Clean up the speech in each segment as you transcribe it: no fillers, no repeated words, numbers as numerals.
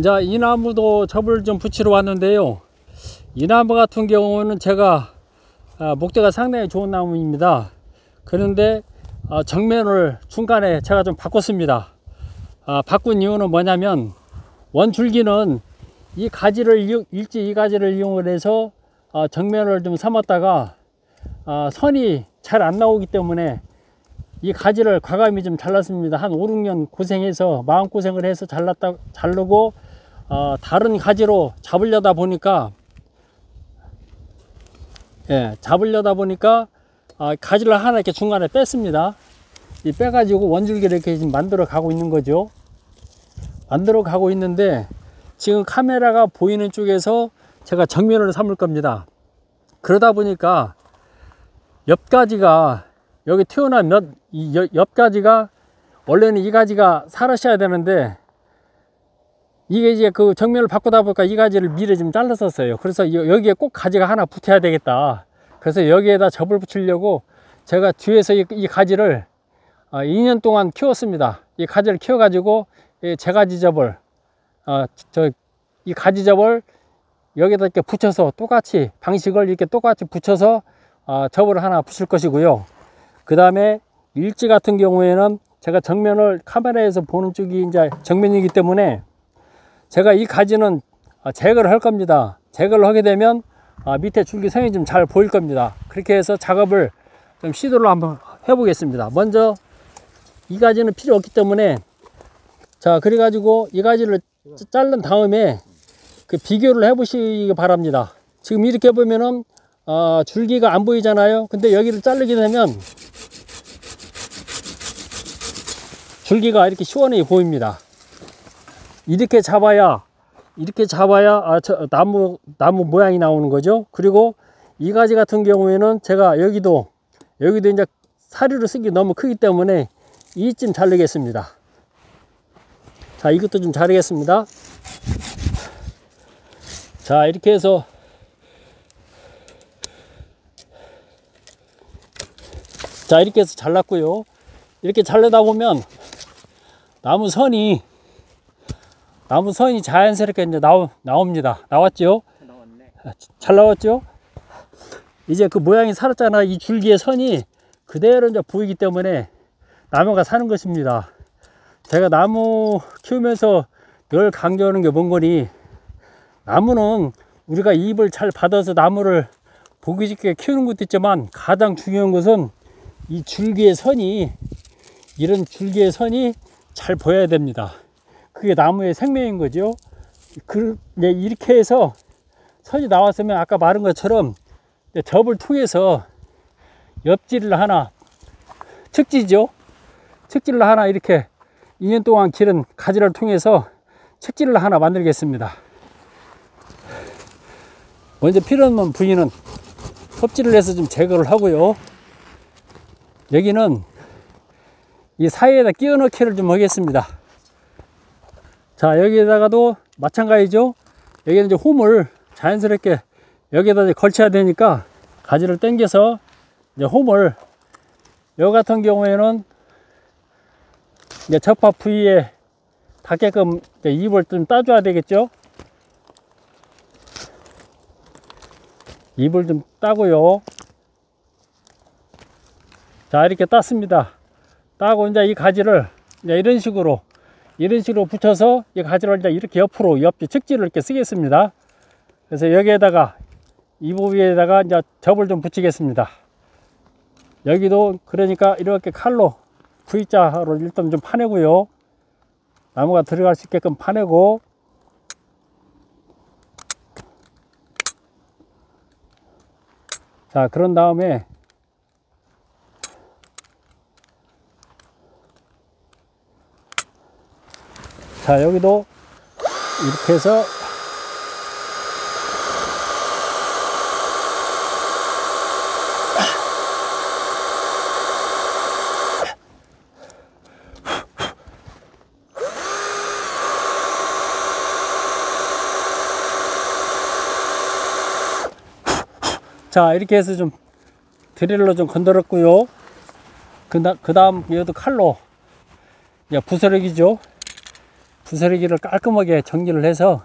자, 이 나무도 접을 좀 붙이러 왔는데요. 이 나무 같은 경우는 제가 목대가 상당히 좋은 나무입니다. 그런데 정면을 중간에 제가 좀 바꿨습니다. 바꾼 이유는 뭐냐면, 원줄기는 이 가지를 일지 이 가지를 이용을 해서 정면을 좀 삼았다가 선이 잘 안 나오기 때문에 이 가지를 과감히 좀 잘랐습니다. 한 5, 6년 고생해서 마음고생을 해서 자르고 다른 가지로 잡으려다 보니까 가지를 하나 이렇게 중간에 뺐습니다. 이 빼가지고 원줄기를 이렇게 지금 만들어 가고 있는 거죠. 만들어 가고 있는데, 지금 카메라가 보이는 쪽에서 제가 정면을 삼을 겁니다. 그러다 보니까 옆가지가 여기 튀어나온 옆가지가, 원래는 이 가지가 살았어야 되는데, 이게 이제 그 정면을 바꾸다 보니까 이 가지를 미리 좀 잘랐었어요. 그래서 여기에 꼭 가지가 하나 붙어야 되겠다. 그래서 여기에다 접을 붙이려고 제가 뒤에서 이 가지를 2년 동안 키웠습니다. 이 가지를 키워 가지고 제가지 접을 이 가지 접을 여기다 이렇게 붙여서 똑같이 방식을 이렇게 똑같이 붙여서 접을 하나 붙일 것이고요. 그 다음에 일지 같은 경우에는 제가 정면을 카메라에서 보는 쪽이 이제 정면이기 때문에 제가 이 가지는 제거를 할 겁니다. 제거를 하게 되면 밑에 줄기선이 좀 잘 보일 겁니다. 그렇게 해서 작업을 좀 시도를 한번 해보겠습니다. 먼저 이 가지는 필요 없기 때문에, 자, 그래가지고 이 가지를 자른 다음에 그 비교를 해보시기 바랍니다. 지금 이렇게 보면은 줄기가 안 보이잖아요. 근데 여기를 자르게 되면 줄기가 이렇게 시원하게 보입니다. 이렇게 잡아야 나무 모양이 나오는 거죠. 그리고 이 가지 같은 경우에는 제가 여기도 이제 사료를 쓰기 너무 크기 때문에 이쯤 자르겠습니다. 자, 이것도 좀 자르겠습니다. 자, 이렇게 해서 잘랐고요. 이렇게 자르다 보면 나무 선이 자연스럽게 이제 나옵니다. 나왔죠? 나왔네. 잘 나왔죠? 이제 그 모양이 살았잖아. 이 줄기의 선이 그대로 이제 보이기 때문에 나무가 사는 것입니다. 제가 나무 키우면서 늘 강조하는 게 뭔 거니, 나무는 우리가 이입을 잘 받아서 나무를 보기 좋게 키우는 것도 있지만, 가장 중요한 것은 이 줄기의 선이, 이런 줄기의 선이 잘 보여야 됩니다. 그게 나무의 생명인 거죠. 이렇게 해서 선이 나왔으면 아까 말한 것처럼 접을 통해서 옆지를 하나, 측지를 하나 이렇게 2년 동안 기른 가지를 통해서 측지를 하나 만들겠습니다. 먼저 필요 없는 부위는 섭지를 해서 좀 제거를 하고요. 여기는 이 사이에다 끼워 넣기를 좀 하겠습니다. 자, 여기에다가도 마찬가지죠. 여기는 이제 홈을 자연스럽게 여기에다 이제 걸쳐야 되니까 가지를 당겨서 이제 홈을, 여기 같은 경우에는 이제 접합 부위에 닿게끔 이제 잎을 좀 따줘야 되겠죠. 잎을 좀 따고요. 자, 이렇게 땄습니다. 따고 이제 이 가지를 이제 이런 식으로 붙여서 이 가지를 이제 이렇게 옆으로 옆뒤 측지를 이렇게 쓰겠습니다. 그래서 여기에다가 이 부위에다가 이제 접을 좀 붙이겠습니다. 여기도 그러니까 이렇게 칼로 V자로 일단 좀 파내고요. 나무가 들어갈 수 있게끔 파내고, 자, 그런 다음에 자, 여기도 이렇게 해서 자, 이렇게 해서 좀 드릴로 좀 건드렸고요. 그 다음 여기도 칼로 부스러기죠. 부스러기를 깔끔하게 정리를 해서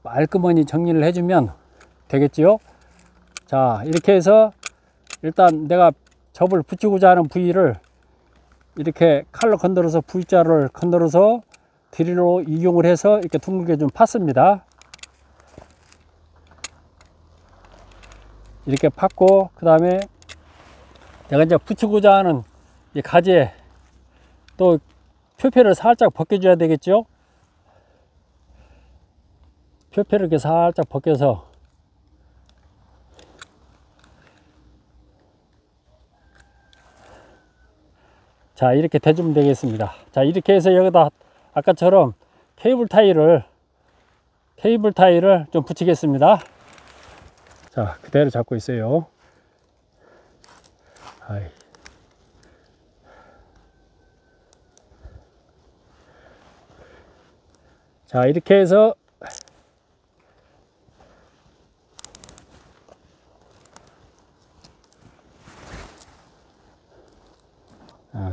말끔하니 정리를 해주면 되겠지요. 자, 이렇게 해서 일단 내가 접을 붙이고자 하는 부위를 이렇게 칼로 건드려서 V자를 건드려서 드릴로 이용을 해서 이렇게 둥글게 좀 팠습니다. 이렇게 팠고, 그 다음에 내가 이제 붙이고자 하는 이 가지에 또 표피를 살짝 벗겨줘야 되겠죠. 표피를 이렇게 살짝 벗겨서 자, 이렇게 대주면 되겠습니다. 자, 이렇게 해서 여기다 아까처럼 케이블 타일을 좀 붙이겠습니다. 자, 그대로 잡고 있어요. 아이. 자, 이렇게 해서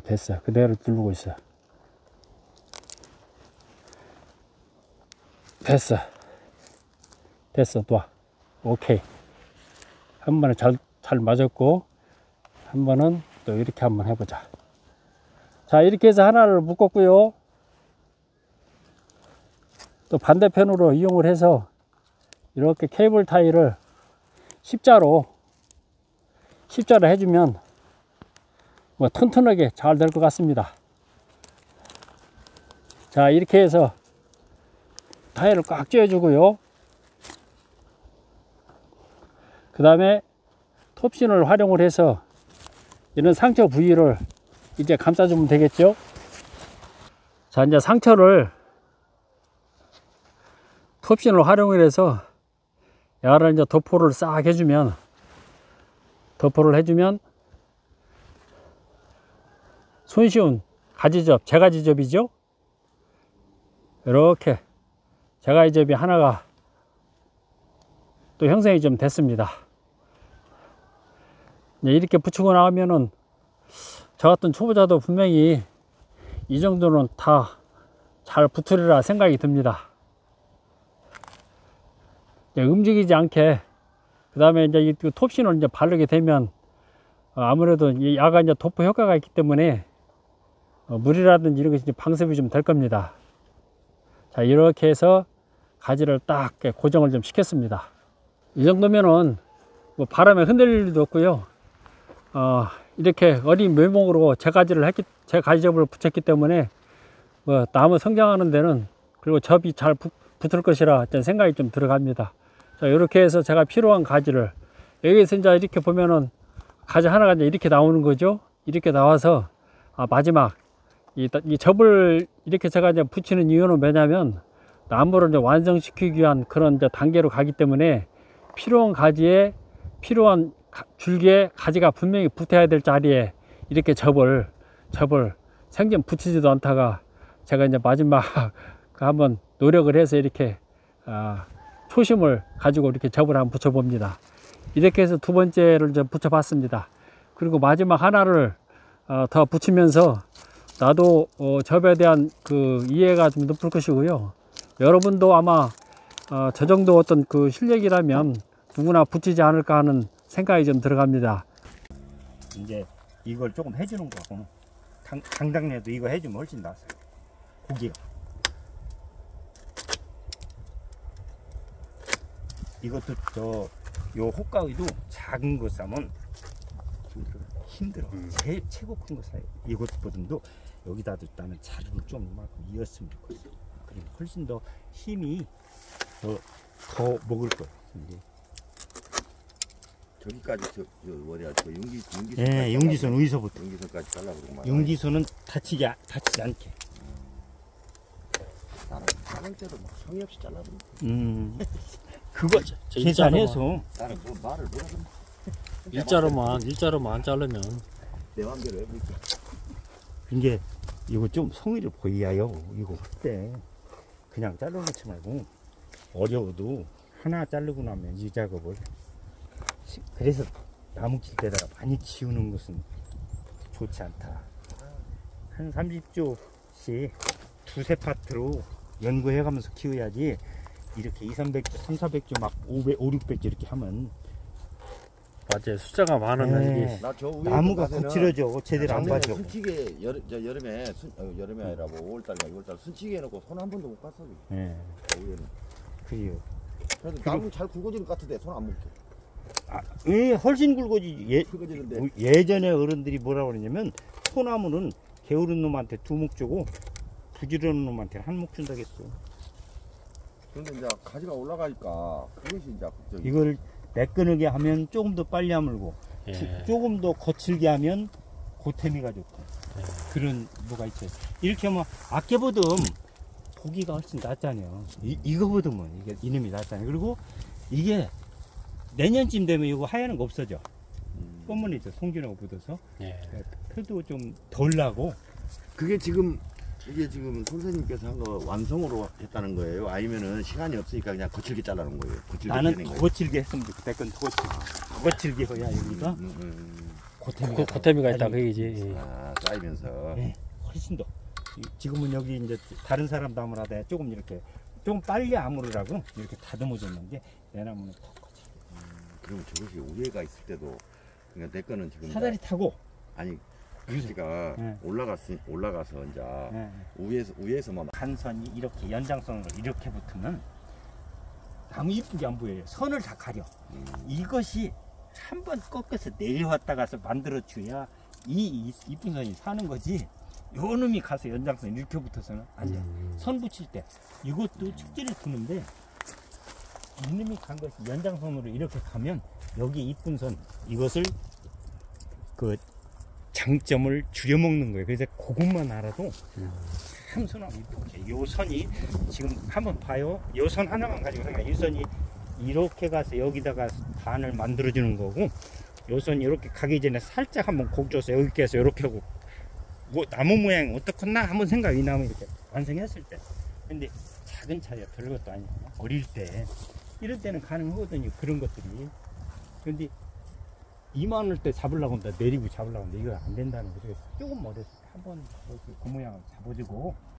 됐어. 그대로 누르고 있어. 됐어. 놔. 오케이. 한 번은 잘 맞았고, 한 번은 또 이렇게 한번 해보자. 자, 이렇게 해서 하나를 묶었고요. 또 반대편으로 이용을 해서 이렇게 케이블 타이를 십자로 해주면 뭐 튼튼하게 잘 될 것 같습니다. 자, 이렇게 해서 타일을 꽉 조여주고요. 그 다음에 톱신을 활용을 해서 이런 상처 부위를 이제 감싸주면 되겠죠. 자, 이제 상처를 톱신을 활용을 해서 야를 이제 도포를 싹 해주면 손쉬운 가지접, 제가지접이죠. 이렇게 제가지접이 하나가 또 형성이 좀 됐습니다. 이렇게 붙이고 나가면은 저 같은 초보자도 분명히 이 정도는 다 잘 붙으리라 생각이 듭니다. 움직이지 않게, 그 다음에 이제 이 톱신을 이제 바르게 되면 아무래도 이 야가 이제 도포 효과가 있기 때문에 물이라든지 이런 것이 방습이 좀 될 겁니다. 자, 이렇게 해서 가지를 딱 고정을 좀 시켰습니다. 이 정도면은 뭐 바람에 흔들릴 일도 없고요. 이렇게 어린 묘목으로 제가지접을 붙였기 때문에 뭐 나무 성장하는 데는, 그리고 접이 잘 붙을 것이라 생각이 좀 들어갑니다. 자, 이렇게 해서 제가 필요한 가지를 여기서 이제 이렇게 보면은 가지 하나가 이제 이렇게 나오는 거죠. 이렇게 나와서 마지막 이 접을 이렇게 제가 이제 붙이는 이유는 뭐냐면 나무를 이제 완성시키기 위한 그런 이제 단계로 가기 때문에 필요한 가지에 필요한 줄기에 가지가 분명히 붙어야 될 자리에 이렇게 접을 생전 붙이지도 않다가 제가 이제 마지막 한번 노력을 해서 이렇게 초심을 가지고 이렇게 접을 한번 붙여 봅니다. 이렇게 해서 두 번째를 좀 붙여 봤습니다. 그리고 마지막 하나를 더 붙이면서 나도 접에 대한 그 이해가 좀 높을 것이고요. 여러분도 아마 저 정도 어떤 그 실력이라면 누구나 붙이지 않을까 하는 생각이 좀 들어갑니다. 이제 이걸 조금 해주는 거고, 당장내도 이거 해주면 훨씬 낫어요. 고기가. 이것도 요 혹가위도 작은 거 싸면 힘들어. 최고 큰 거 사요. 이것보다도 여기다도 나는 자루를 좀 이만큼 이었으면 좋겠어. 그리고 훨씬 더 힘이 더 먹을 거예요. 이제. 저기까지 뭐냐 용기선. 예, 용기선 의서부터. 용기선까지 잘라고 그러면. 용기선은 다치지 않게. 다른 때도 막 성의 없이 잘라도. 그거 계산해서. 나는 그 말을 뭐라고. 일자로만 자르면 내 맘대로 해볼게. 이게 이거 좀 성의를 보여요. 이거 할 때 그냥 잘라놓지 말고 어려워도 하나 자르고 나면 이 작업을. 그래서 나무 킬 때다가 많이 키우는 것은 좋지 않다. 한 30조씩 두세 파트로 연구해가면서 키워야지 이렇게 2, 300주, 3, 400주 막 500, 5, 600주 이렇게 하면 맞아요. 숫자가 많으면 네. 이게 나 저 위에 나무가 있는 거칠어져 제대로 안 작년에 가죠. 순치게 여름에 여름이 아니라 뭐 5월달인가 6월달 순치게 해놓고 손 한 번도 못 갔어. 네. 저 위에는. 그래요. 그래도 나무 잘 굵어지는 것 같은데 손 안 먹게. 훨씬 굵어지. 굵어지는데. 예전에 어른들이 뭐라고 그러냐면 소나무는 게으른 놈한테 2목 주고 부지런한 놈한테 1목 준다겠어. 그런데 이제 가지가 올라가니까 그것이 이제 걱정이. 이걸 매끈하게 하면 조금 더 빨리 아물고 예. 조금 더 거칠게 하면 고태미가 좋고 그런 뭐가 있어요. 이렇게 하면 아껴보듬 보기가 훨씬 낫잖아요. 이거보듬은 이게 이놈이 낫잖아요. 그리고 이게 내년쯤 되면 이거 하얀 거 없어져. 꽃무늬죠. 송진하고 묻어서 예. 표도 좀 덜 나고. 그게 지금 이게 지금 선생님께서 한 거 완성으로 했다는 거예요? 아니면은 시간이 없으니까 그냥 거칠게 잘라놓은 거예요? 거칠게 나는 되는 더 거예요? 거칠게 했으면 좋겠다. 그건 더 거칠게 해야 여기가 고태미가 고태미가 있다 그 얘기지. 아, 쌓이면서. 네, 훨씬 더. 지금은 여기 이제 다른 사람 나무라 돼 조금 이렇게 좀 빨리 아무르라고 이렇게 다듬어줬는데 내 나무는 더 거칠게. 그럼 저것이 우회가 있을 때도 그러니까 내 거는 지금 사다리 타고. 아니 가지가 네. 올라가서 이제 네. 위에서만 간선이 이렇게 연장선으로 이렇게 붙으면 나무 이쁘게 안 보여요. 선을 다 가려. 이것이 한번 꺾어서 내려왔다가서 만들어 줘야 이 이쁜 선이 사는 거지. 요 놈이 가서 연장선 이렇게 붙어서는 안 돼. 선 붙일 때 이것도 축지를 두는데 이놈이 간 것이 연장선으로 이렇게 가면 여기 이쁜 선 이것을 그 장점을 줄여먹는 거예요. 그래서 그것만 알아도 참 선하고 이쁘게. 요 선이 지금 한번 봐요. 요 선 하나만 가지고 생각해. 이 선이 이렇게 가서 여기다가 반을 만들어주는 거고, 요 선이 이렇게 가기 전에 살짝 한번 곡줘서 여기 해서 이렇게 하고, 뭐 나무 모양이 어떻겠나 한번 생각. 이 나무 이렇게 완성했을 때. 근데 작은 차이야. 별것도 아니야. 어릴 때 이럴 때는 가능하거든요. 그런 것들이. 근데 이만할 때 잡으려고 한다. 내리고 잡으려고 한다. 이거 안 된다는 거죠. 조금 어렸을 때 한번 그 모양을 잡아주고